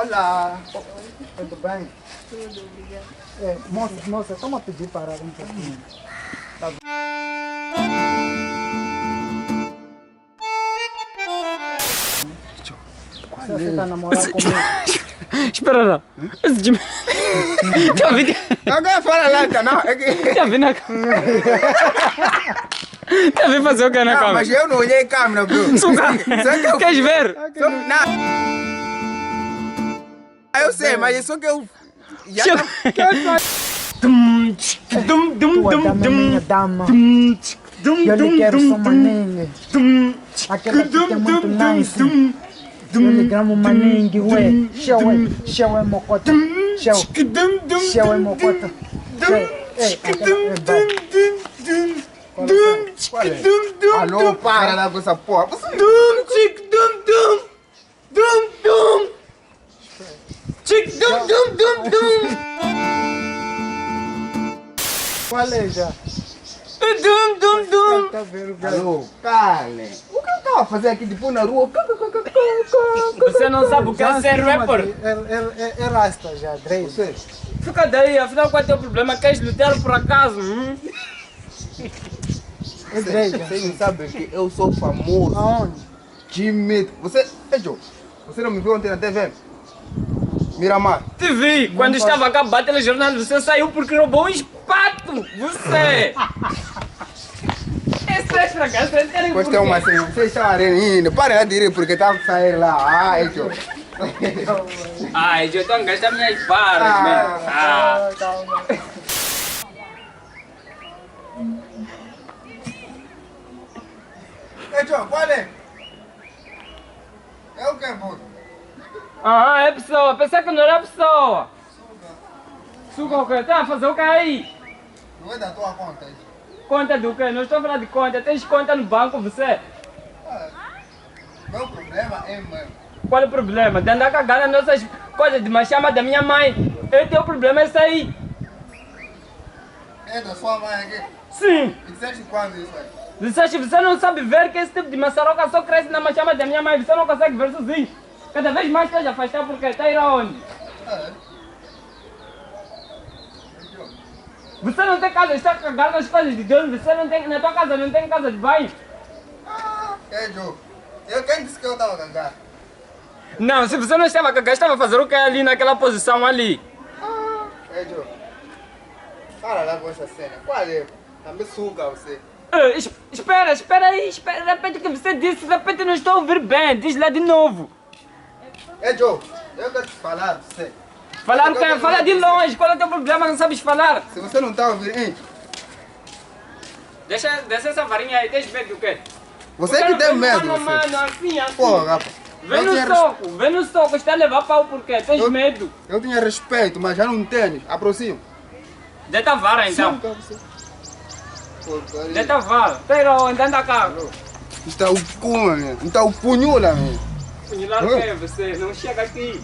Olá. Tudo bem? Tudo, obrigada. É, moça, toma pedir parar um pouquinho. Você está namorando comigo? Espera lá. Já vi. Agora fala lá, tá não? É que... Já vi na câmera. Já vi fazer o que na Não, câmera? mas eu não olhei câmera, bro. Suga. Só que eu... Queres ver? Não. Eu sei, mas só que eu... Já Chega. Dum, dum, dum, Tua dum, dama é minha dum. dama. Dum, dum, Eu lhe dum, quero dum, só maningue. dum. Aquela que é muito Dum, nice. dum, Eu lhe gramo maningue, ué. dum, Show é mocota. Show. dum, dum, Show é mocota. Show. Ei, aquela é bom. Alô, para lá com essa porra. Você... Dum, chic, dum, dum. Dum, dum. Chic, dum, dum, dum, dum. Qual é já? Dum, dum, dum. Tá vendo, alô, Carlen. O que eu tava fazendo aqui depois na rua? Você não sabe o que é ser rapper? É rasta já, Drake. Você? Fica daí, afinal qual é o teu problema? Queres lutar por acaso? É Drake. Vocês não sabem que eu sou famoso. Aonde? Jimmy. Você, Joe, você não me viu ontem na TV? Miramar. Te vi, quando estava cá batendo jornal, você saiu porque roubou um espato! Você! Esse é fracasso, esse é Gostei uma assim. Vocês estão arena. Para lá de ir porque estava a sair lá. Ah, Joe. Ai, eu estou a gastar minhas barras, man. Ah. Calma. Ei, Joe, qual é? É o que, pô? Aham, é pessoa, pensei que não era pessoa. Suga o quê? Tá a fazer o que aí? Não é da tua conta. Conta do quê? Não estou a falar de conta, tens conta no banco você? Meu problema é meu. Qual é o problema? De andar cagando nas nossas coisas de machama da minha mãe. Eu tenho problema é isso aí. É da sua mãe aqui. Sim. E disseste quando isso aí? Disseste, você não sabe ver que esse tipo de maçaroca só cresce na machama da minha mãe, você não consegue ver sozinho. Cada vez mais estás a afastar porque está a ir aonde? Você não tem casa, está a cagar nas coisas de Deus, você não tem, na tua casa não tem casa de banho. Ei, Joe. Quem disse que eu estava a cagar? Não, se você não estava a cagar, estava a fazer o que ali naquela posição ali. Ei, Joe. Para lá com essa cena. Qual é? Também suga você. Espera aí, repete o que você disse, repete, não estou a ouvir bem, diz lá de novo. Ei, Joe. Eu quero te falar, você. Falar o quê? Fala de longe, qual é o teu problema, não sabes falar? Se você não está a ouvir, hein? Deixa essa varinha aí, deixa ver do quê? Você que tem medo, Mano, você. assim, assim. Pô, rapaz. Vem no soco, está a levar pau por quê? Tens medo? Eu tinha respeito, mas já não tenho. Aproxima. Deita a vara então. Porcaria. Deita a vara. Pega onde anda cá. Está o cu, mano. Está o punho lá, mano. Funilar o quê? Você não chega aqui.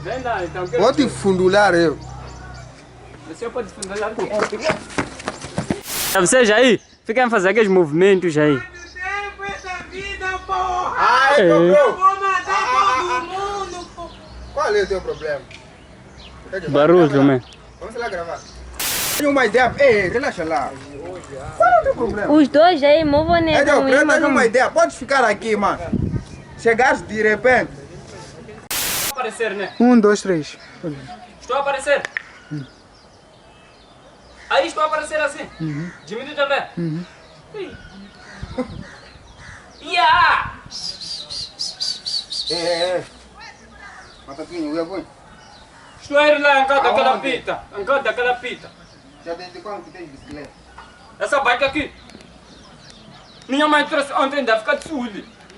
Vem lá então. Vou te fundular eu. Você pode fundular o quê? Vocês aí, fiquem a fazer aqueles movimentos aí. Ai, É. bro. Vou matar todo mundo, pô. Qual é o teu problema? Barulho, man. Vamos lá gravar. Tenho uma ideia. Ei, relaxa lá. Qual é o teu problema? Os dois aí, movo Ei, eu tenho uma ideia. Pode ficar aqui, mano. Chegaste de repente. Aparecer, né? 1, 2, 3. Estou a aparecer. Aí estou a aparecer assim. Diminui também. Ih. Yeah! É. Matatinho, eu ia bom. Estou a ir lá em casa daquela Aonde? pita. Em casa daquela pita. Já desde quando que tens bicicleta? Essa bike aqui. Minha mãe trouxe ontem, deve ficar de sul.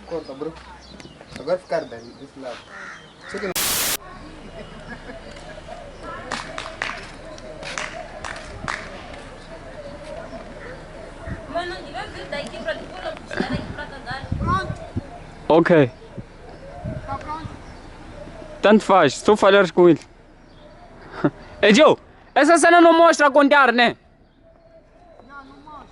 Conta, bro. Agora ficar desse lado. Só que não. Mas não devia vir daqui pra depois não puxar daqui pra cagar. Ok. Tanto faz, se tu falhares com ele. Ei, Joe, essa cena não mostra a contar, né? Não mostra.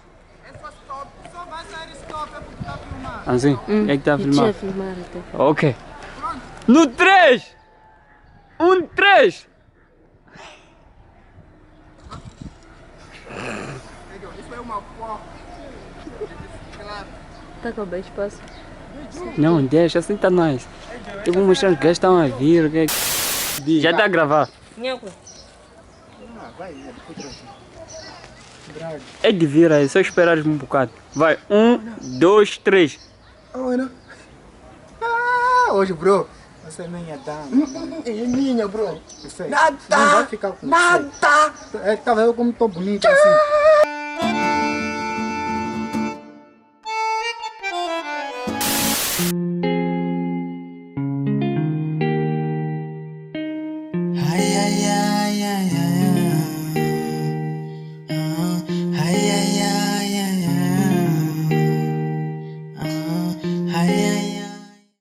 É só stop. Só vai sair stop é porque tá filmando. Assim? É que está a filmar? filmar até. Ok. No 3, 3. Isso é uma porra. Tá com bem espaço. Não, deixa, assim tá nice. Eu vou mostrar os gajos estão a vir. Já tá a gravar. Nhaco. É de vir aí, só esperar um bocado. Vai, 1, 2, 3. Hoje, bro. Essa é minha dama. É minha, bro. Eu sei. Nada. Não vai ficar com Nada. você. É, tá vendo como tô bonito assim?